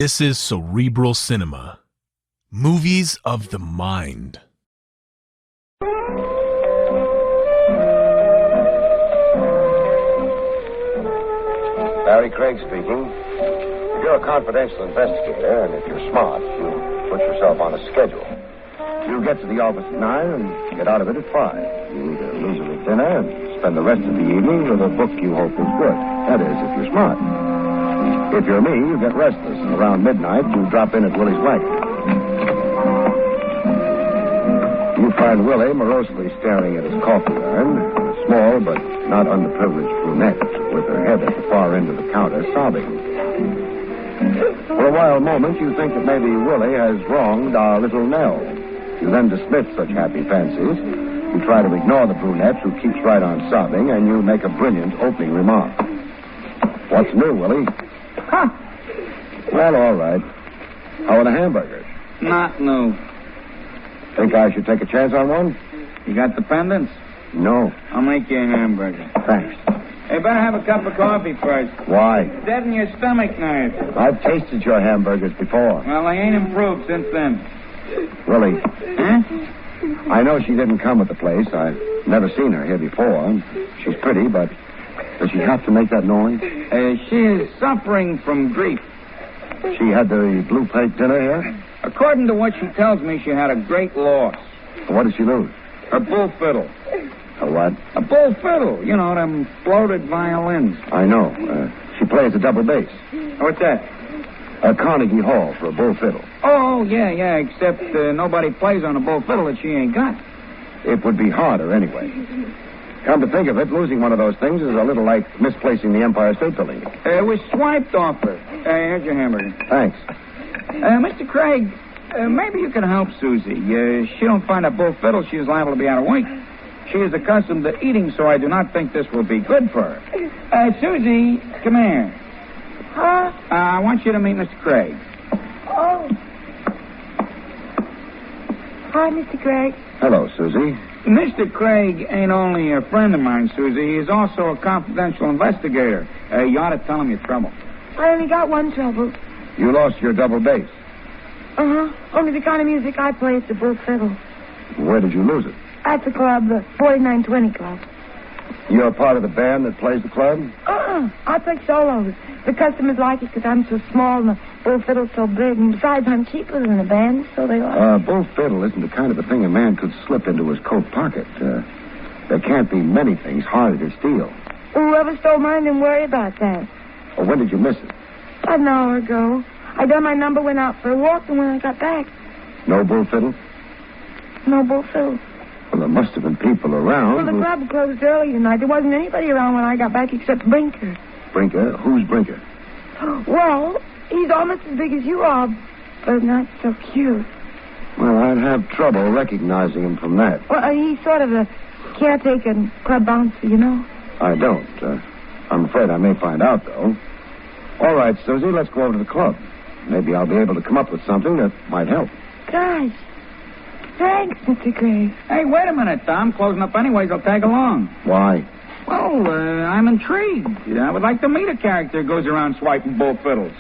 This is Cerebral Cinema. Movies of the mind. Barrie Craig speaking. If you're a confidential investigator, and if you're smart, you put yourself on a schedule. You get to the office at 9 and get out of it at 5. You eat a leisurely dinner and spend the rest of the evening with a book you hope is good. That is, if you're smart. If you're me, you get restless, and around midnight, you drop in at Willie's Wagon. You find Willie morosely staring at his coffee urn, a small but not underprivileged brunette with her head at the far end of the counter, sobbing. For a wild moment, you think that maybe Willie has wronged our little Nell. You then dismiss such happy fancies. You try to ignore the brunette who keeps right on sobbing, and you make a brilliant opening remark. What's new, Willie? Huh. Well, all right. How are the hamburgers? Not new. Think I should take a chance on one? You got the pendants? No. I'll make you a hamburger. Thanks. Hey, better have a cup of coffee first. Why? Deaden your stomach nerves. I've tasted your hamburgers before. Well, they ain't improved since then. Willie, Huh? I know she didn't come at the place. I've never seen her here before. She's pretty, but does she have to make that noise? She is suffering from grief. She had the blue plate dinner here? According to what she tells me, she had a great loss. What did she lose? Her bull fiddle. A what? A bull fiddle. You know, them floated violins. I know. She plays a double bass. What's that? Carnegie Hall for a bull fiddle. Oh, yeah, except nobody plays on a bull fiddle that she ain't got. It would be harder anyway. Come to think of it, losing one of those things is a little like misplacing the Empire State Building. It was swiped off her. Here's your hamburger. Thanks. Mr. Craig, maybe you can help Susie. She don't find a bull fiddle, she is liable to be out of weight. She is accustomed to eating, so I do not think this will be good for her. Susie, come here. Huh? I want you to meet Mr. Craig. Oh. Hi, Mr. Craig. Hello, Susie. Mr. Craig ain't only a friend of mine, Susie. He's also a confidential investigator. You ought to tell him your trouble. I only got one trouble. You lost your double bass. Uh-huh. Only the kind of music I play is the bull fiddle. Where did you lose it? At the club, the 4920 Club. You're part of the band that plays the club? I play solos. The customers like it because I'm so small and the bull fiddle's so big. And besides, I'm cheaper than the band, so they like it. Bull fiddle isn't the kind of a thing a man could slip into his coat pocket. There can't be many things harder to steal. Whoever stole mine didn't worry about that. Well, when did you miss it? About an hour ago. I done my number, went out for a walk, and when I got back... No bull fiddle? No bull fiddle. Well, there must have been people around. Well, the club closed early tonight. There wasn't anybody around when I got back except Brinker. Brinker? Who's Brinker? Well, he's almost as big as you are, but not so cute. Well, I'd have trouble recognizing him from that. Well, he's sort of a caretaker and club bouncer, you know. I don't. I'm afraid I may find out, though. All right, Susie, let's go over to the club. Maybe I'll be able to come up with something that might help. Gosh. Thanks, Mr. Craig. Hey, wait a minute, Tom. Closing up anyways. I'll tag along. Why? Well, I'm intrigued. I would like to meet a character who goes around swiping bull fiddles.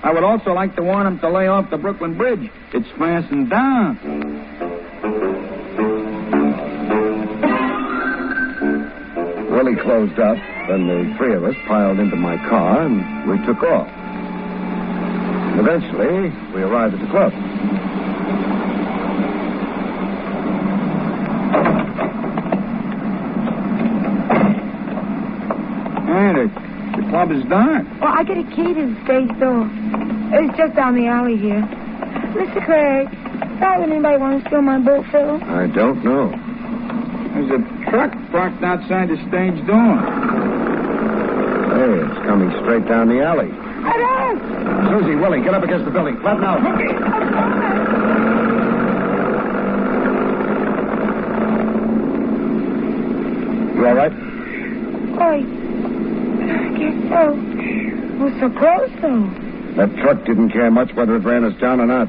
I would also like to warn him to lay off the Brooklyn Bridge. It's fastened down. Willie closed up, then the three of us piled into my car, and we took off. Eventually, we arrived at the club. The club is dark. Well, I get a key to the stage door. It's just down the alley here. Mr. Craig, why would anybody want to steal my bull fiddle? I don't know. There's a truck parked outside the stage door. Hey, it's coming straight down the alley. It is! Susie, Willie, get up against the building. Flatten out. You all right? Oh, I guess so. We're so close, though. That truck didn't care much whether it ran us down or not.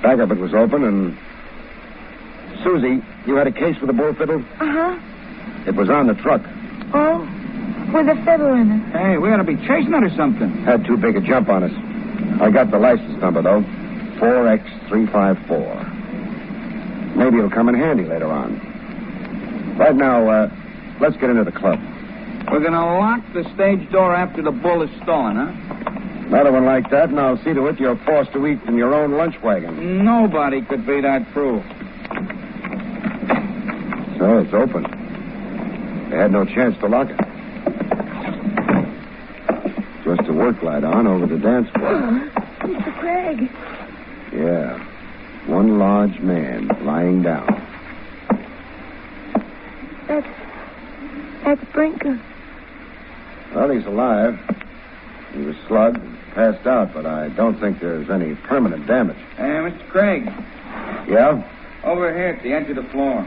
Back of it was open, and... Susie, you had a case for the bull fiddle? Uh-huh. It was on the truck. Oh, with a fiddle in it. Hey, we ought to be chasing it or something. Had too big a jump on us. I got the license number, though. 4X354. Maybe it'll come in handy later on. Right now, let's get into the club. We're going to lock the stage door after the bull is stolen, huh? Another one like that, and I'll see to it you're forced to eat in your own lunch wagon. Nobody could be that cruel. So it's open. They had no chance to lock it. Just a work light on over the dance floor. Oh, Mr. Craig. Yeah. One large man lying down. That's Brinker. Well, he's alive. He was slugged, passed out, but I don't think there's any permanent damage. Mr. Craig. Yeah? Over here at the edge of the floor.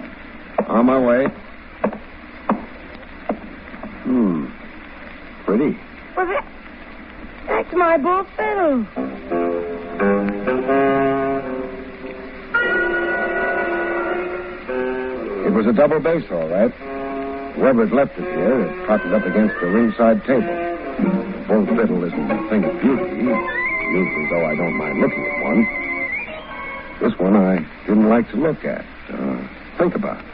On my way. Pretty. Well, that's my bull fiddle. It was a double bass, all right. Whoever had left it here had propped it up against the ringside table. The bull fiddle isn't a thing of beauty, usually, though I don't mind looking at one. This one I didn't like to look at. Think about it.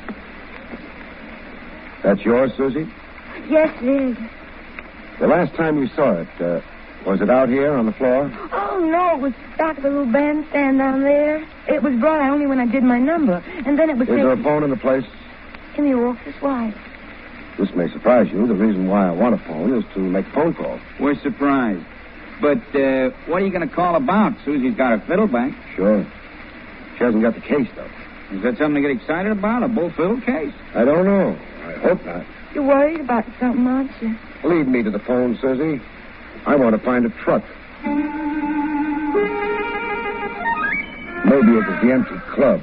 That's yours, Susie? Yes, it is. The last time you saw it, was it out here on the floor? Oh, no, it was back of the little bandstand down there. It was brought out only when I did my number. And then it was Is there a phone in the place? in the office. Why? This may surprise you. The reason why I want a phone is to make a phone call. We're surprised. But what are you going to call about? Susie's got her fiddle back. Sure. She hasn't got the case, though. Is that something to get excited about, a bull fiddle case? I don't know. I hope not. You're worried about something, aren't you? Lead me to the phone, Susie. I want to find a truck. Maybe it was the empty club.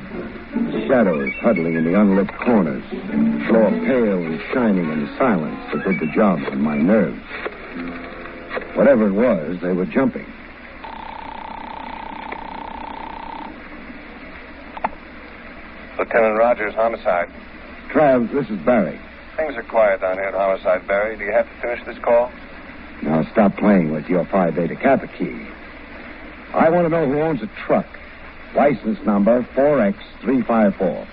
The shadows huddling in the unlit corners. The floor pale and shining in the silence that did the job on my nerves. Whatever it was, they were jumping. Lieutenant Rogers, homicide. Trav, this is Barrie. Things are quiet down here at homicide, Barrie. Do you have to finish this call? Now stop playing with your Phi Beta Kappa key. I want to know who owns a truck. License number 4X354.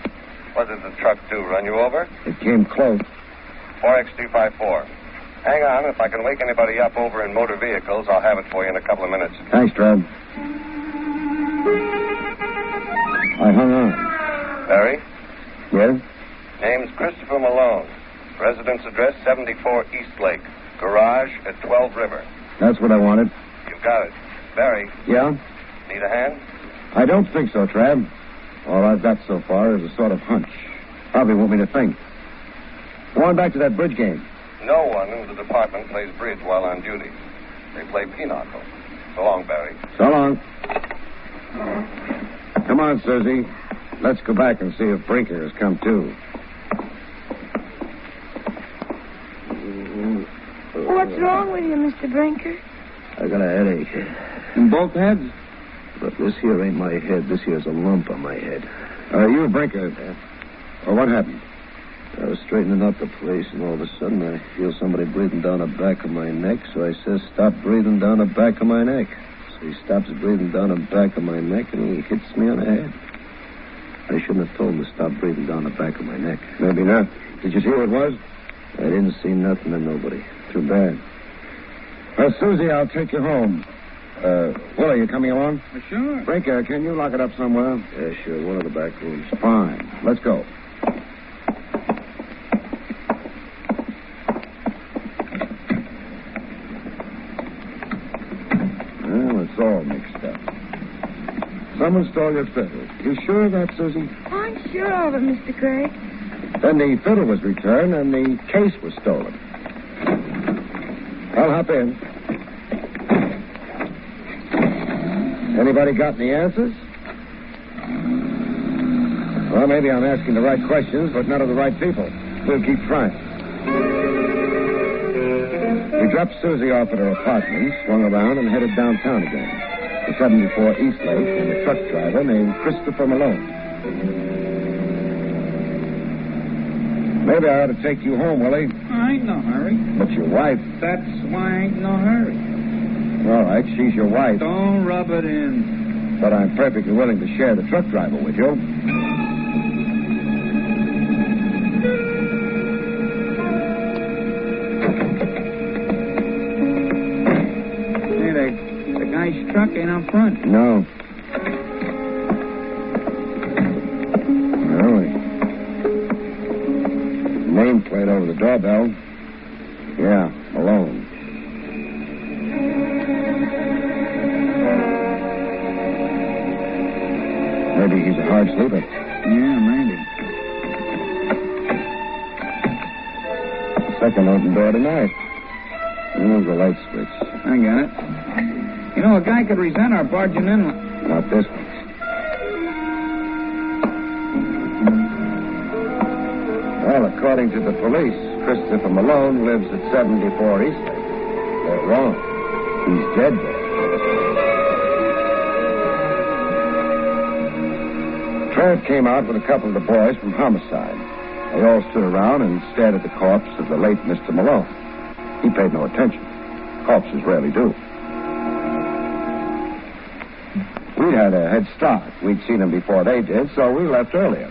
What did the truck do, run you over? It came close. 4X354. Hang on. If I can wake anybody up over in motor vehicles, I'll have it for you in a couple of minutes. Thanks, Trav. I hung on. Barrie? Yes? Name's Christopher Malone. Residence address 74 East Lake. Garage at 12 River. That's what I wanted. You've got it. Barrie, Yeah? need a hand? I don't think so, Trav. All I've got so far is a sort of hunch. Probably want me to think. Go on back to that bridge game. No one in the department plays bridge while on duty. They play pinochle. So long, Barrie. So long. Come on, Susie. Let's go back and see if Brinker has come too. What's wrong with you, Mr. Brinker? I got a headache. In both heads? But this here ain't my head. This here's a lump on my head. You, Brinker. Well, what happened? I was straightening up the place, and all of a sudden I feel somebody breathing down the back of my neck, so I says, stop breathing down the back of my neck. So he stops breathing down the back of my neck, and he hits me on the head. I shouldn't have told him to stop breathing down the back of my neck. Maybe not. Did you see who it was? I didn't see nothing or nobody. Too bad. Well, Susie, I'll take you home. Willie, you coming along? Sure. Brinker, can you lock it up somewhere? Yeah, sure. One of the back rooms. Fine. Let's go. Well, it's all mixed up. Someone stole your fiddle. You sure of that, Susie? I'm sure of it, Mr. Craig. Then the fiddle was returned and the case was stolen. I'll hop in. Anybody got any answers? Well, maybe I'm asking the right questions, but none of the right people. We'll keep trying. We dropped Susie off at her apartment, swung around, and headed downtown again. The 74 East Lake and a truck driver named Christopher Malone. Maybe I ought to take you home, Willie. I ain't no hurry. But your wife... That's why I ain't no hurry. All right, she's your wife. Don't rub it in. But I'm perfectly willing to share the truck driver with you. Hey, the guy's truck ain't out front. No. Nameplate over the doorbell. Yeah, Malone. Maybe he's a hard sleeper. Yeah, maybe. Second open door tonight. There's the light switch. I got it. You know, a guy could resent our barging in. Not this one. Well, according to the police, Christopher Malone lives at 74 East Lake. They're wrong. He's dead there. Trev came out with a couple of the boys from homicide. They all stood around and stared at the corpse of the late Mr. Malone. He paid no attention. Corpses rarely do. We'd had a head start. We'd seen him before they did, so we left earlier.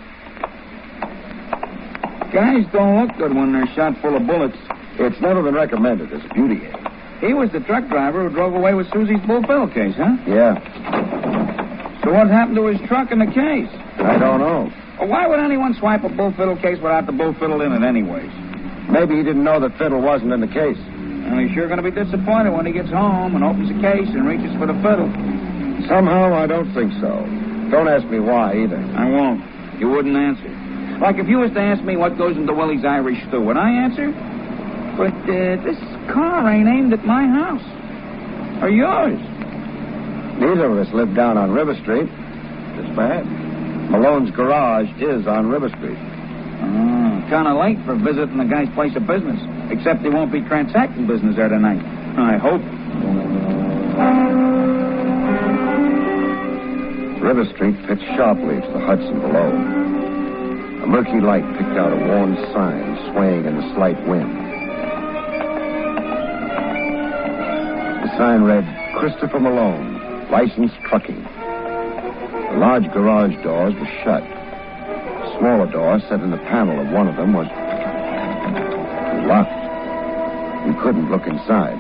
Guys don't look good when they're shot full of bullets. It's never been recommended as a beauty aid. He was the truck driver who drove away with Susie's bull fiddle case, huh? Yeah. So what happened to his truck and the case? I don't know. Well, why would anyone swipe a bull fiddle case without the bull fiddle in it anyways? Maybe he didn't know that Fiddle wasn't in the case. Well, he's sure going to be disappointed when he gets home and opens the case and reaches for the fiddle. Somehow, I don't think so. Don't ask me why, either. I won't. You wouldn't answer. Like if you was to ask me what goes into Willie's Irish stew, would I answer? But this car ain't aimed at my house. Or yours. Neither of us live down on River Street. It's bad. Malone's garage is on River Street. Kind of late for visiting the guy's place of business. Except he won't be transacting business there tonight. I hope. River Street pitched sharply to the Hudson below. A murky light picked out a worn sign swaying in the slight wind. The sign read, Christopher Malone, licensed trucking. The large garage doors were shut. The smaller door set in the panel of one of them was locked. You couldn't look inside.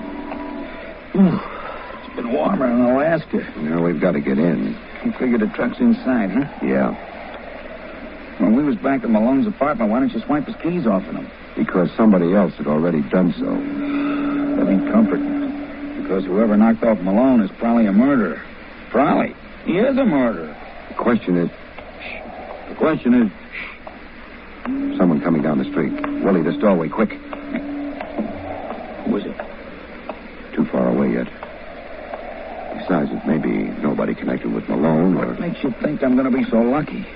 It's been warmer in Alaska. Now we've got to get in. You figure the truck's inside, huh? Yeah. When we was back at Malone's apartment, why don't you swipe his keys off of him? Because somebody else had already done so. That ain't comforting. Because whoever knocked off Malone is probably a murderer. Probably. He is a murderer. The question is... The question is... Someone coming down the street. Willie, this doorway, quick. Who is it? Too far away yet. Besides, it may be nobody connected with Malone or... What makes you think I'm going to be so lucky?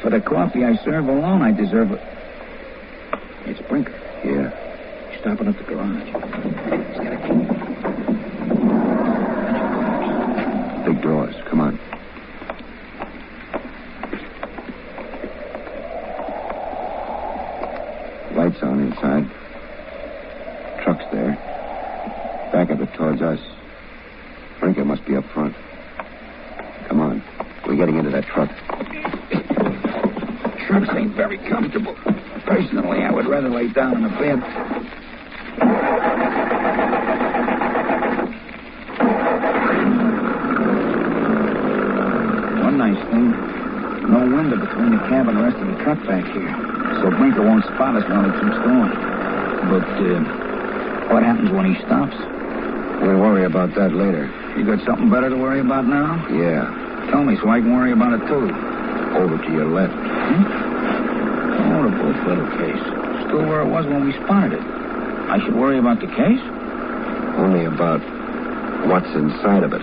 For the coffee I serve alone, I deserve it. It's Brinker. Yeah. He's stopping at the garage. He's got a key. Big doors. Come on. Lights on inside. Truck's there. Back of it towards us. Brinker must be up front. Come on. We're getting into that truck. Trucks ain't very comfortable. Personally, I would rather lay down in a bed. One nice thing, no window between the cab and the rest of the truck back here. So Brinker won't spot us while he keeps going. But, what happens when he stops? We'll worry about that later. You got something better to worry about now? Yeah. Tell me so I can worry about it, too. Over to your left. Oh, the bull fiddle case. Still where it was when we spotted it. I should worry about the case? Only about what's inside of it.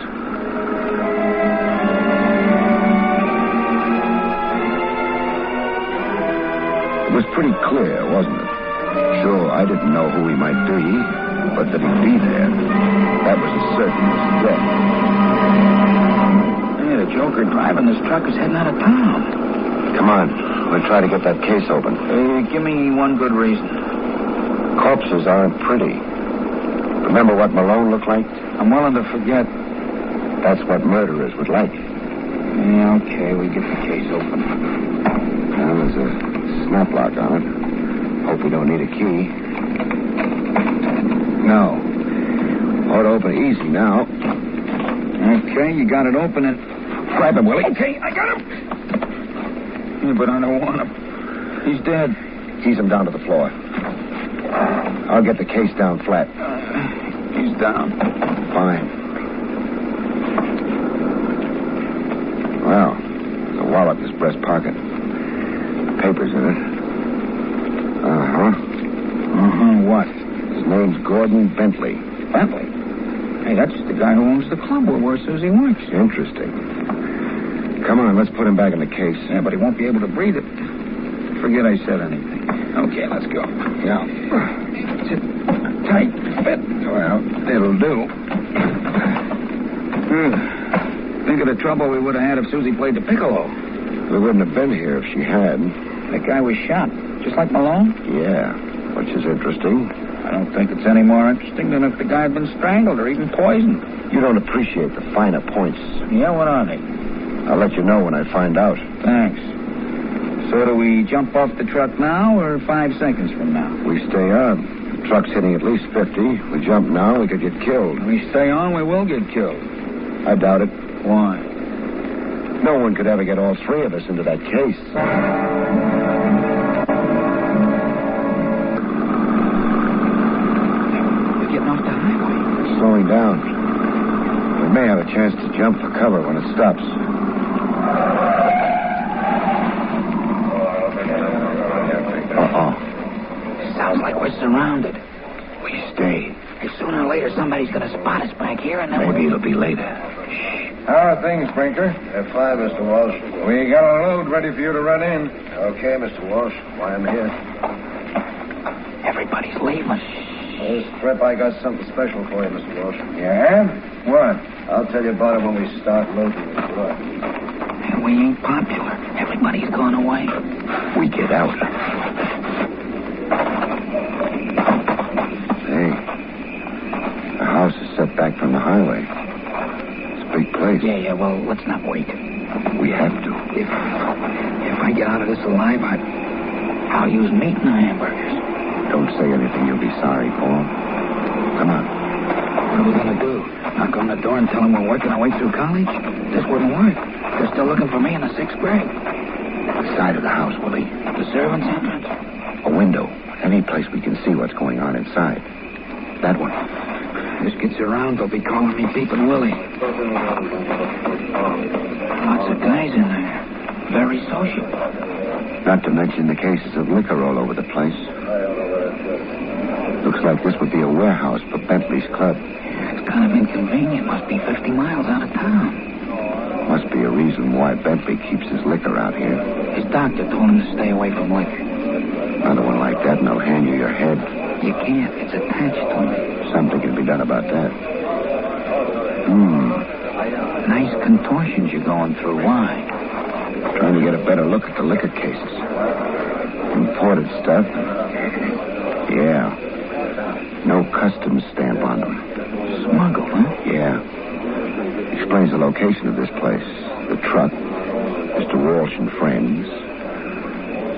It was pretty clear, wasn't it? Sure, I didn't know who he might be, but that he'd be there. That was as certain as death. Hey, the joker driving this truck is heading out of town. Come on. We'll try to get that case open. Give me one good reason. Corpses aren't pretty. But Remember what Malone looked like? I'm willing to forget. That's what murderers would like. Yeah, okay, we get the case open. Well, there's a snap lock on it. Hope we don't need a key. No. Ought to open easy now. Okay, you got it open and... Grab him, Willie. Okay, I got him. Yeah, but I don't want him. He's dead. Ease him down to the floor. I'll get the case down flat. He's down. Fine. Well, there's a wallet in his breast pocket. Papers in it. What? His name's Gordon Bentley. Bentley? Hey, that's the guy who owns the club where Susie works. Interesting. Come on, let's put him back in the case. Yeah, but he won't be able to breathe it. Forget I said anything. Okay, let's go. Yeah. Sit tight, fit. Well, it'll do. Think of the trouble we would have had if Susie played the piccolo. We wouldn't have been here if she had. That guy was shot, just like Malone. Yeah, which is interesting. I don't think it's any more interesting than if the guy had been strangled or even poisoned. You don't appreciate the finer points. Yeah, what are they? I'll let you know when I find out. Thanks. So do we jump off the truck now or 5 seconds from now? We stay on. The truck's hitting at least 50. We jump now, we could get killed. If we stay on, we will get killed. I doubt it. Why? No one could ever get all three of us into that case. We're getting off the highway. It's slowing down. We may have a chance to jump for cover when it stops. Uh-oh. Sounds like we're surrounded. We stay. Sooner or later, somebody's going to spot us back here, and then Maybe it'll be later. How are things, Brinker? They're fine, Mr. Walsh. We got a load ready for you to run in. Okay, Mr. Walsh. Why I'm here. everybody's leaving. This trip, I got something special for you, Mr. Walsh. Yeah? What? I'll tell you about it when we start loading the truck. And we ain't popular. Everybody's gone away. We get out. Hey, the house is set back from the highway. It's a big place. Yeah, well, let's not wait. We have to. If I get out of this alive, I'll use meat in the hamburgers. Don't say anything you'll be sorry for. Come on. What are we going to do? Knock on the door and tell them we're working our way through college? This wouldn't work. They're still looking for me in the 6th grade. What side of the house, Willie? The servants' entrance. A window. Any place we can see what's going on inside. That one. This gets around, they'll be calling me Peeping Willie. Lots of guys in there. Very social. Not to mention the cases of liquor all over the place. Looks like this would be a warehouse for Bentley's club. Yeah, it's kind of inconvenient. Must be 50 miles out of town. Must be a reason why Bentley keeps his liquor out here. His doctor told him to stay away from liquor. Another one like that and they'll hand you your head. You can't. It's attached to him. Something can be done about that. Nice contortions you're going through. Why? Trying to get a better look at the liquor cases. Imported stuff. Yeah. No customs stamp on them. Smuggled, huh? Yeah. Explains the location of this place. The truck. Mr. Walsh and friends.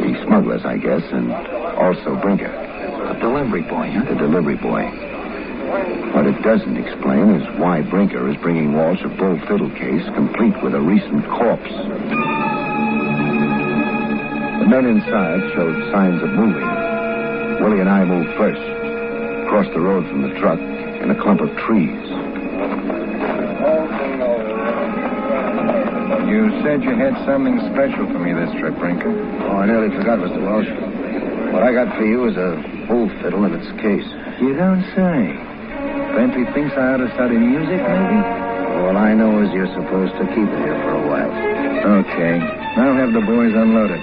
The smugglers, I guess, and also Brinker. The delivery boy, huh? The delivery boy. What it doesn't explain is why Brinker is bringing Walsh a bull fiddle case complete with a recent corpse. The men inside showed signs of moving. Willie and I moved first. Crossed the road from the truck in a clump of trees. You said you had something special for me this trip, Brinker. Oh, I nearly forgot, Mr. Walsh. What I got for you is a bull fiddle in its case. You don't say. Bentley thinks I ought to study music, maybe? All I know is you're supposed to keep it here for a while. Okay. I'll have the boys unload it.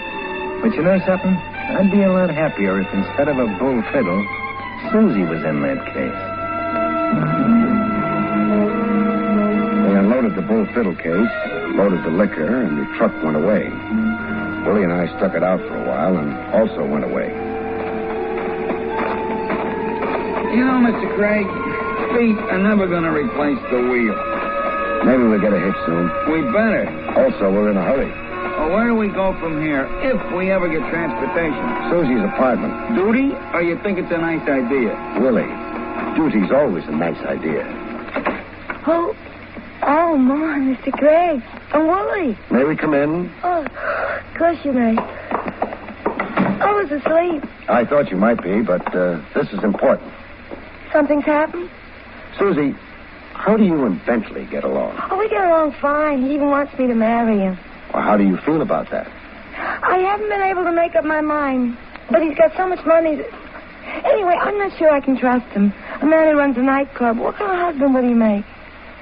But you know something? I'd be a lot happier if instead of a bull fiddle, Susie was in that case. They unloaded the bull fiddle case, loaded the liquor, and the truck went away. Willie and I stuck it out for a while and also went away. You know, Mr. Craig, feet are never going to replace the wheel. Maybe we'll get a hitch soon. We better. Also, we're in a hurry. Well, where do we go from here if we ever get transportation? Susie's apartment. Duty, or you think it's a nice idea? Willie, duty's always a nice idea. Oh, my, Mr. Craig. And Willie. May we come in? Oh, of course you may. I was asleep. I thought you might be, but this is important. Something's happened? Susie, how do you and Bentley get along? Oh, we get along fine. He even wants me to marry him. Well, how do you feel about that? I haven't been able to make up my mind. But he's got so much money that... Anyway, I'm not sure I can trust him. A man who runs a nightclub. What kind of husband would he make?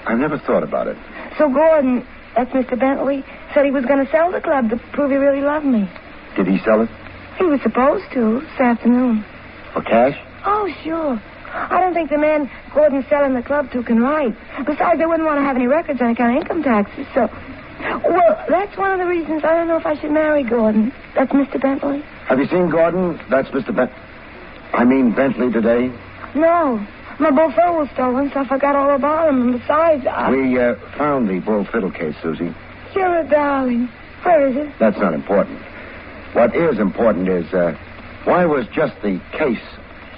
I've never thought about it. So Gordon, that's Mr. Bentley, said he was going to sell the club to prove he really loved me. Did he sell it? He was supposed to this afternoon. For cash? Oh, sure. I don't think the man Gordon's selling the club to can write. Besides, they wouldn't want to have any records on account of income taxes, so... Well, that's one of the reasons I don't know if I should marry Gordon. That's Mr. Bentley. Have you seen Gordon? That's Mr. Bentley today? No. My bull fiddle was stolen, so I forgot all about him. And besides, We found the bull fiddle case, Susie. You're a darling. Where is it? That's not important. What is important is, why was just the case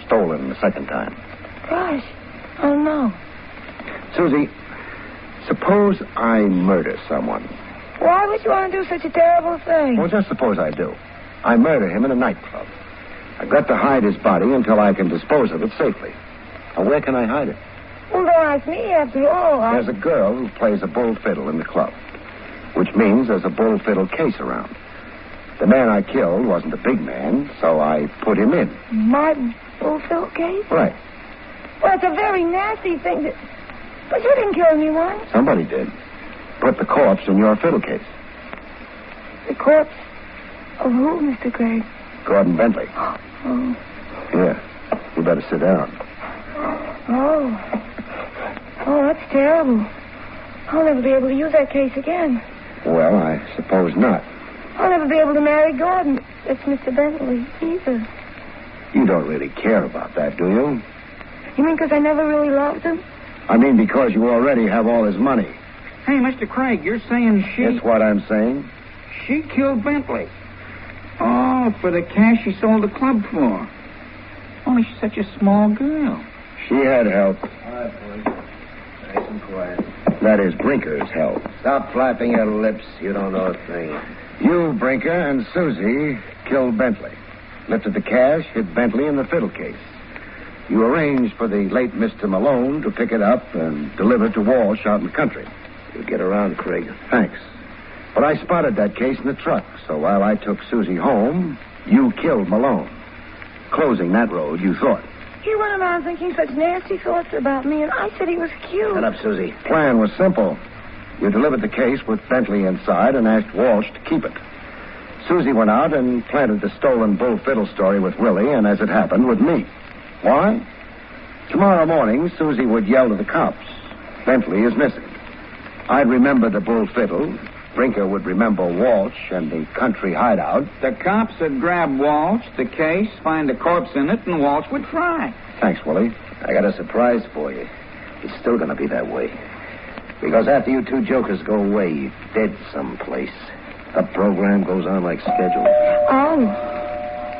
stolen the second time? Gosh, I don't know. Susie, suppose I murder someone. Why would you want to do such a terrible thing? Well, just suppose I do. I murder him in a nightclub. I've got to hide his body until I can dispose of it safely. Now, where can I hide it? Well, don't ask me, after all. There's a girl who plays a bull fiddle in the club, which means there's a bull fiddle case around. The man I killed wasn't a big man, so I put him in. My bull fiddle case? Right. Well, it's a very nasty thing to... But you didn't kill anyone. Somebody did. Put the corpse in your fiddle case. The corpse of who, Mr. Craig? Gordon Bentley. Oh. Here, you better sit down. Oh, that's terrible. I'll never be able to use that case again. Well, I suppose not. I'll never be able to marry Gordon. That's Mr. Bentley, either. You don't really care about that, do you? You mean because I never really loved him? I mean because you already have all his money. Hey, Mr. Craig, you're saying she... That's what I'm saying. She killed Bentley. Oh, for the cash she sold the club for. Only she's such a small girl. She had help. All right, boys. Nice and quiet. That is Brinker's help. Stop flapping your lips. You don't know a thing. You, Brinker, and Susie killed Bentley. Lifted the cash, hid Bentley in the fiddle case. You arranged for the late Mr. Malone to pick it up and deliver it to Walsh out in the country. You get around, Craig. Thanks. But I spotted that case in the truck, so while I took Susie home, you killed Malone. Closing that road, you thought. He went around thinking such nasty thoughts about me, and I said he was cute. Shut up, Susie. Plan was simple. You delivered the case with Bentley inside and asked Walsh to keep it. Susie went out and planted the stolen bull fiddle story with Willie, and as it happened, with me. Why? Tomorrow morning, Susie would yell to the cops, Bentley is missing. I'd remember the bull fiddle. Brinker would remember Walsh and the country hideout. The cops would grab Walsh, the case, find a corpse in it, and Walsh would fry. Thanks, Willie. I got a surprise for you. It's still going to be that way. Because after you two jokers go away, you're dead someplace. The program goes on like scheduled. Oh.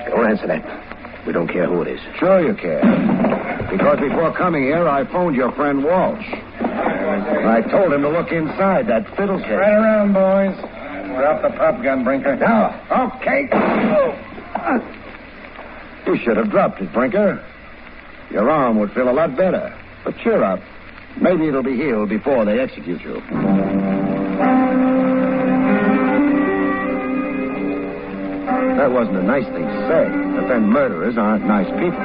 Go answer that. We don't care who it is. Sure you care. Because before coming here, I phoned your friend Walsh. And I told him to look inside that fiddle case. Right around, boys. Drop the pop gun, Brinker. Now, okay. You should have dropped it, Brinker. Your arm would feel a lot better. But cheer up. Maybe it'll be healed before they execute you. That wasn't a nice thing to say, but then murderers aren't nice people.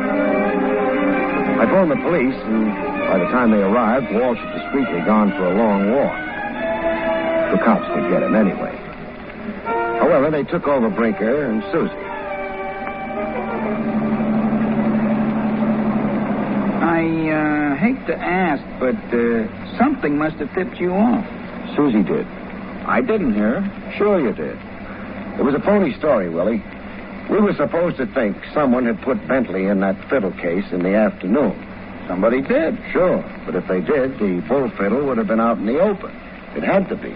I phoned the police, and by the time they arrived, Walsh had discreetly gone for a long walk. The cops would get him anyway. However, they took over Brinker and Susie. I hate to ask, but something must have tipped you off. Susie did. I didn't hear her. Sure you did. It was a phony story, Willie. We were supposed to think someone had put Bentley in that fiddle case in the afternoon. Somebody did. Sure, but if they did, the bull fiddle would have been out in the open. It had to be.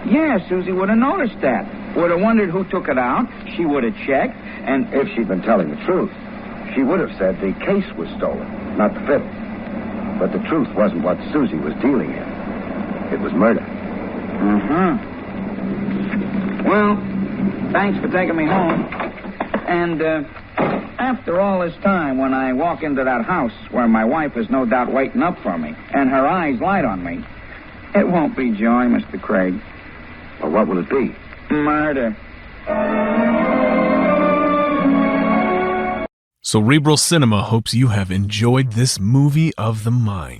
Yeah, Susie would have noticed that. Would have wondered who took it out. She would have checked, and If she'd been telling the truth, she would have said the case was stolen, not the fiddle. But the truth wasn't what Susie was dealing in. It was murder. Well, thanks for taking me home. And, after all this time, when I walk into that house where my wife is no doubt waiting up for me, and her eyes light on me, it won't be joy, Mr. Craig. Well, what will it be? Murder. Cerebral Cinema hopes you have enjoyed this movie of the mind.